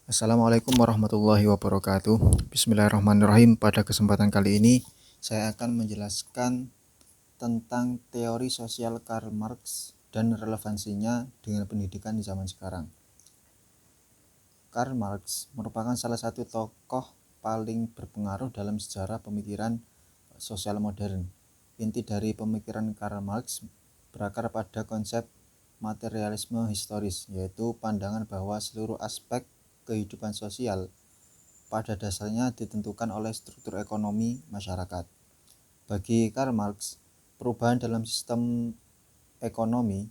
Assalamualaikum warahmatullahi wabarakatuh. Bismillahirrahmanirrahim. Pada kesempatan kali ini saya akan menjelaskan tentang teori sosial Karl Marx dan relevansinya dengan pendidikan di zaman sekarang. Karl Marx merupakan salah satu tokoh paling berpengaruh dalam sejarah pemikiran sosial modern. Inti dari pemikiran Karl Marx berakar pada konsep materialisme historis, yaitu pandangan bahwa seluruh aspek kehidupan sosial pada dasarnya ditentukan oleh struktur ekonomi masyarakat. Bagi Karl Marx, perubahan dalam sistem ekonomi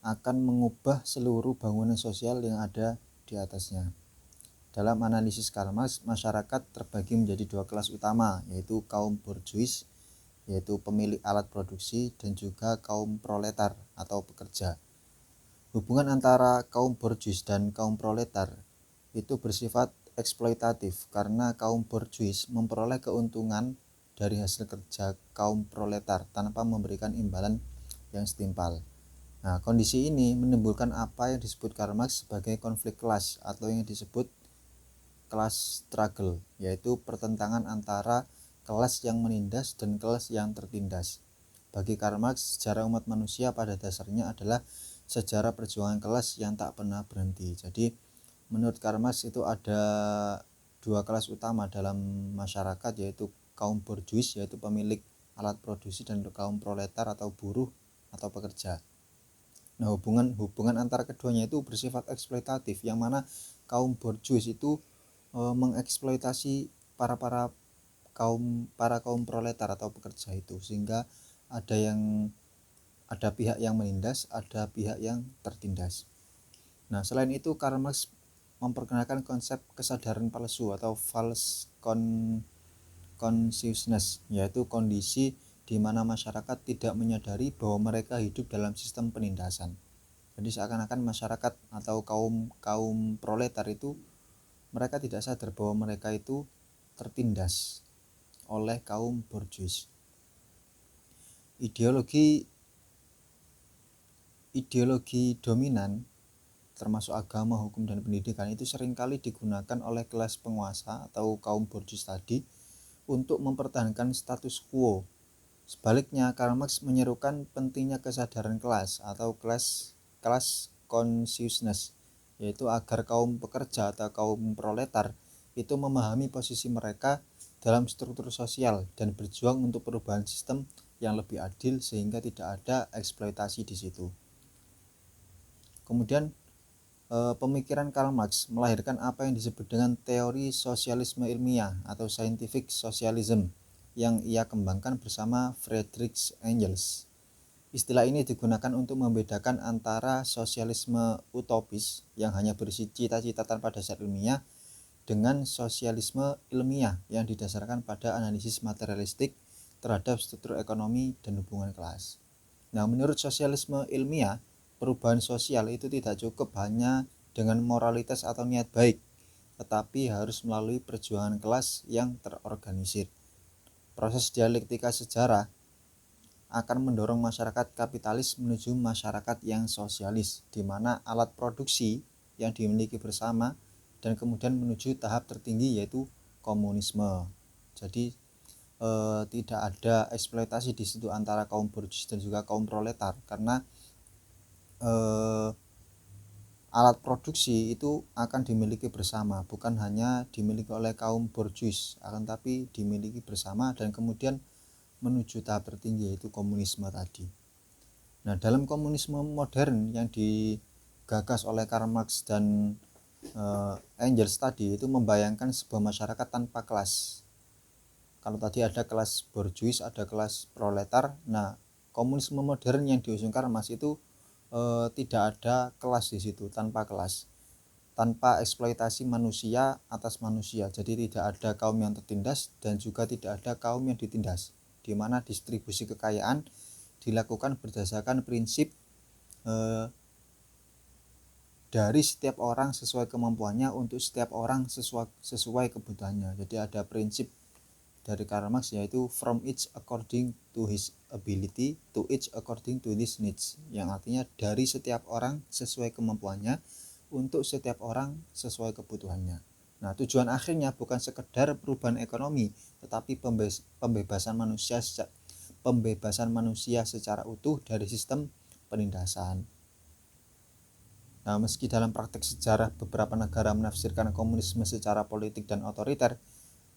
akan mengubah seluruh bangunan sosial yang ada di atasnya. Dalam analisis Karl Marx, masyarakat terbagi menjadi dua kelas utama, yaitu kaum borjuis, yaitu pemilik alat produksi, dan juga kaum proletar atau pekerja. Hubungan antara kaum borjuis dan kaum proletar itu bersifat eksploitatif karena kaum borjuis memperoleh keuntungan dari hasil kerja kaum proletar tanpa memberikan imbalan yang setimpal. Nah, kondisi ini menimbulkan apa yang disebut Karl Marx sebagai konflik kelas atau yang disebut class struggle, yaitu pertentangan antara kelas yang menindas dan kelas yang tertindas. Bagi Karl Marx, sejarah umat manusia pada dasarnya adalah sejarah perjuangan kelas yang tak pernah berhenti. Jadi menurut Karl Marx itu ada dua kelas utama dalam masyarakat, yaitu kaum borjuis, yaitu pemilik alat produksi, dan kaum proletar atau buruh atau pekerja. Nah, hubungan antara keduanya itu bersifat eksploitatif, yang mana kaum borjuis itu mengeksploitasi para kaum proletar atau pekerja itu, sehingga ada pihak yang menindas, ada pihak yang tertindas. Nah, selain itu Karl Marx memperkenalkan konsep kesadaran palsu atau false consciousness, yaitu kondisi di mana masyarakat tidak menyadari bahwa mereka hidup dalam sistem penindasan. Jadi seakan-akan masyarakat atau kaum proletar itu mereka tidak sadar bahwa mereka itu tertindas oleh kaum borjuis. Ideologi dominan termasuk agama, hukum, dan pendidikan itu seringkali digunakan oleh kelas penguasa atau kaum borjuis tadi untuk mempertahankan status quo. Sebaliknya, Karl Marx menyerukan pentingnya kesadaran kelas atau class consciousness, yaitu agar kaum pekerja atau kaum proletar itu memahami posisi mereka dalam struktur sosial dan berjuang untuk perubahan sistem yang lebih adil sehingga tidak ada eksploitasi di situ. Kemudian pemikiran Karl Marx melahirkan apa yang disebut dengan teori sosialisme ilmiah atau scientific socialism yang ia kembangkan bersama Friedrich Engels. Istilah ini digunakan untuk membedakan antara sosialisme utopis yang hanya berisi cita-cita tanpa dasar ilmiah dengan sosialisme ilmiah yang didasarkan pada analisis materialistik terhadap struktur ekonomi dan hubungan kelas. Nah, menurut sosialisme ilmiah, perubahan sosial itu tidak cukup hanya dengan moralitas atau niat baik, tetapi harus melalui perjuangan kelas yang terorganisir. Proses dialektika sejarah akan mendorong masyarakat kapitalis menuju masyarakat yang sosialis, di mana alat produksi yang dimiliki bersama dan kemudian menuju tahap tertinggi yaitu komunisme. Jadi tidak ada eksploitasi di situ antara kaum borjuis dan juga kaum proletar, karena alat produksi itu akan dimiliki bersama, bukan hanya dimiliki oleh kaum borjuis, akan tapi dimiliki bersama dan kemudian menuju tahap tertinggi yaitu komunisme tadi. Nah, dalam komunisme modern yang digagas oleh Karl Marx dan Engels tadi itu membayangkan sebuah masyarakat tanpa kelas. Kalau tadi ada kelas borjuis, ada kelas proletar. Nah, komunisme modern yang diusung Karl Marx itu tidak ada kelas di situ, tanpa kelas, tanpa eksploitasi manusia atas manusia. Jadi tidak ada kaum yang tertindas dan juga tidak ada kaum yang ditindas, di mana distribusi kekayaan dilakukan berdasarkan prinsip dari setiap orang sesuai kemampuannya untuk setiap orang sesuai kebutuhannya. Jadi ada prinsip dari Karl Marx yaitu from each according to his ability to each according to his needs, yang artinya dari setiap orang sesuai kemampuannya untuk setiap orang sesuai kebutuhannya. Nah, tujuan akhirnya bukan sekedar perubahan ekonomi, tetapi pembebasan manusia secara utuh dari sistem penindasan. Nah, meski dalam praktek sejarah beberapa negara menafsirkan komunisme secara politik dan otoriter,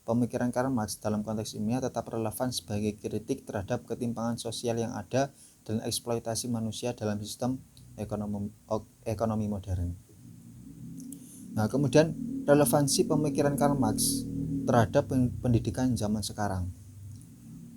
pemikiran Karl Marx dalam konteks ilmiah tetap relevan sebagai kritik terhadap ketimpangan sosial yang ada dan eksploitasi manusia dalam sistem ekonomi modern. Nah, kemudian relevansi pemikiran Karl Marx terhadap pendidikan zaman sekarang.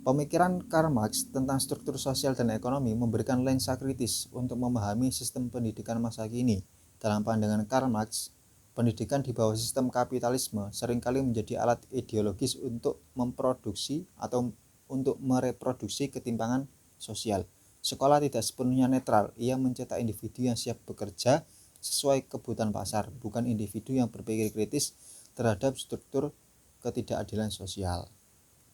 Pemikiran Karl Marx tentang struktur sosial dan ekonomi memberikan lensa kritis untuk memahami sistem pendidikan masa kini. Dalam pandangan Karl Marx, pendidikan di bawah sistem kapitalisme seringkali menjadi alat ideologis untuk memproduksi atau untuk mereproduksi ketimpangan sosial. Sekolah tidak sepenuhnya netral, ia mencetak individu yang siap bekerja sesuai kebutuhan pasar, bukan individu yang berpikir kritis terhadap struktur ketidakadilan sosial.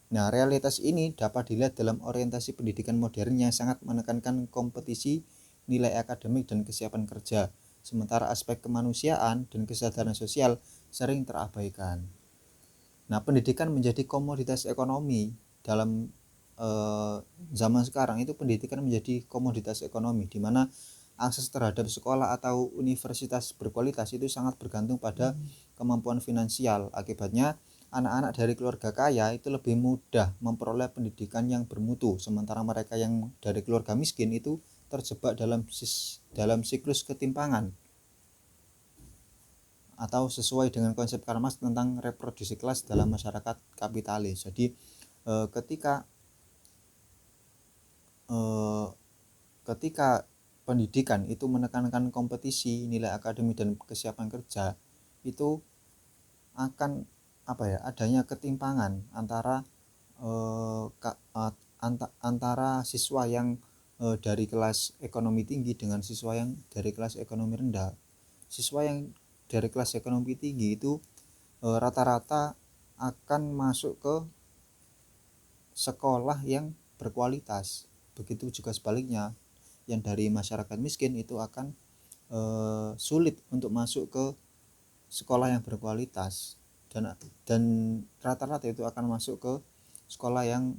Nah, realitas ini dapat dilihat dalam orientasi pendidikan modern yang sangat menekankan kompetisi, nilai akademik, dan kesiapan kerja, sementara aspek kemanusiaan dan kesadaran sosial sering terabaikan. Nah, pendidikan menjadi komoditas ekonomi dalam zaman sekarang itu pendidikan menjadi komoditas ekonomi, di mana akses terhadap sekolah atau universitas berkualitas itu sangat bergantung pada kemampuan finansial. Akibatnya, anak-anak dari keluarga kaya itu lebih mudah memperoleh pendidikan yang bermutu, sementara mereka yang dari keluarga miskin itu terjebak dalam siklus ketimpangan, atau sesuai dengan konsep Karl Marx tentang reproduksi kelas dalam masyarakat kapitalis. Jadi ketika pendidikan itu menekankan kompetisi, nilai akademik, dan kesiapan kerja, itu akan adanya ketimpangan antara siswa yang dari kelas ekonomi tinggi dengan siswa yang dari kelas ekonomi rendah. Siswa yang dari kelas ekonomi tinggi itu rata-rata akan masuk ke sekolah yang berkualitas. Begitu juga sebaliknya, yang dari masyarakat miskin itu akan sulit untuk masuk ke sekolah yang berkualitas, dan rata-rata itu akan masuk ke sekolah yang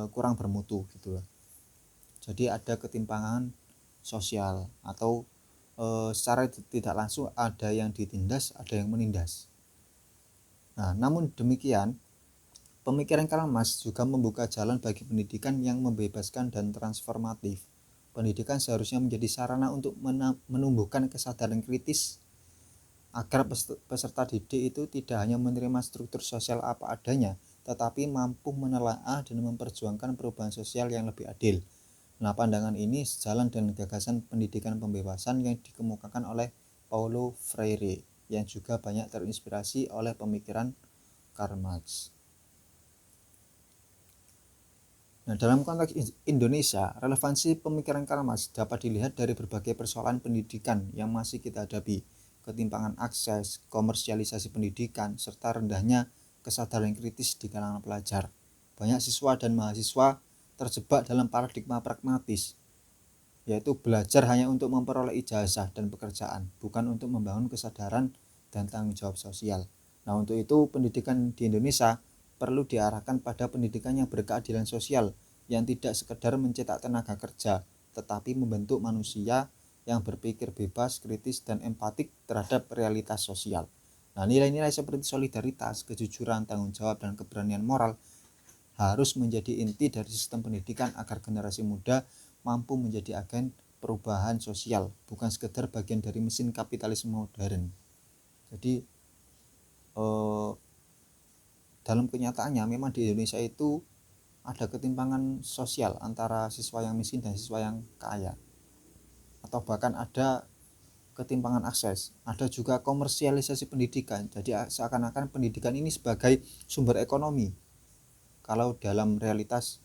kurang bermutu gitu loh. Jadi ada ketimpangan sosial, atau secara tidak langsung ada yang ditindas, ada yang menindas. Nah, namun demikian, pemikiran Karl Marx juga membuka jalan bagi pendidikan yang membebaskan dan transformatif. Pendidikan seharusnya menjadi sarana untuk menumbuhkan kesadaran kritis agar peserta didik itu tidak hanya menerima struktur sosial apa adanya, tetapi mampu menelaah dan memperjuangkan perubahan sosial yang lebih adil. Nah, pandangan ini sejalan dengan gagasan pendidikan pembebasan yang dikemukakan oleh Paulo Freire, yang juga banyak terinspirasi oleh pemikiran Karl Marx. Nah, dalam konteks Indonesia, relevansi pemikiran Karl Marx dapat dilihat dari berbagai persoalan pendidikan yang masih kita hadapi. Ketimpangan akses, komersialisasi pendidikan, serta rendahnya kesadaran kritis di kalangan pelajar. Banyak siswa dan mahasiswa terjebak dalam paradigma pragmatis, yaitu belajar hanya untuk memperoleh ijazah dan pekerjaan, bukan untuk membangun kesadaran dan tanggung jawab sosial. Nah, untuk itu pendidikan di Indonesia perlu diarahkan pada pendidikan yang berkeadilan sosial, yang tidak sekedar mencetak tenaga kerja, tetapi membentuk manusia yang berpikir bebas, kritis, dan empatik terhadap realitas sosial. Nah, nilai-nilai seperti solidaritas, kejujuran, tanggung jawab, dan keberanian moral harus menjadi inti dari sistem pendidikan agar generasi muda mampu menjadi agen perubahan sosial, bukan sekedar bagian dari mesin kapitalisme modern. Jadi dalam kenyataannya memang di Indonesia itu ada ketimpangan sosial antara siswa yang miskin dan siswa yang kaya, atau bahkan ada ketimpangan akses, ada juga komersialisasi pendidikan. Jadi seakan-akan pendidikan ini sebagai sumber ekonomi kalau dalam realitas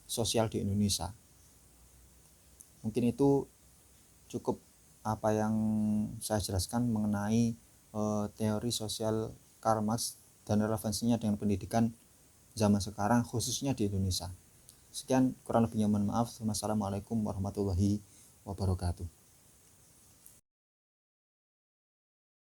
sosial di Indonesia. Mungkin itu cukup apa yang saya jelaskan mengenai teori sosial Karl Marx dan relevansinya dengan pendidikan zaman sekarang, khususnya di Indonesia. Sekian, kurang lebihnya mohon maaf. Wassalamualaikum warahmatullahi wabarakatuh.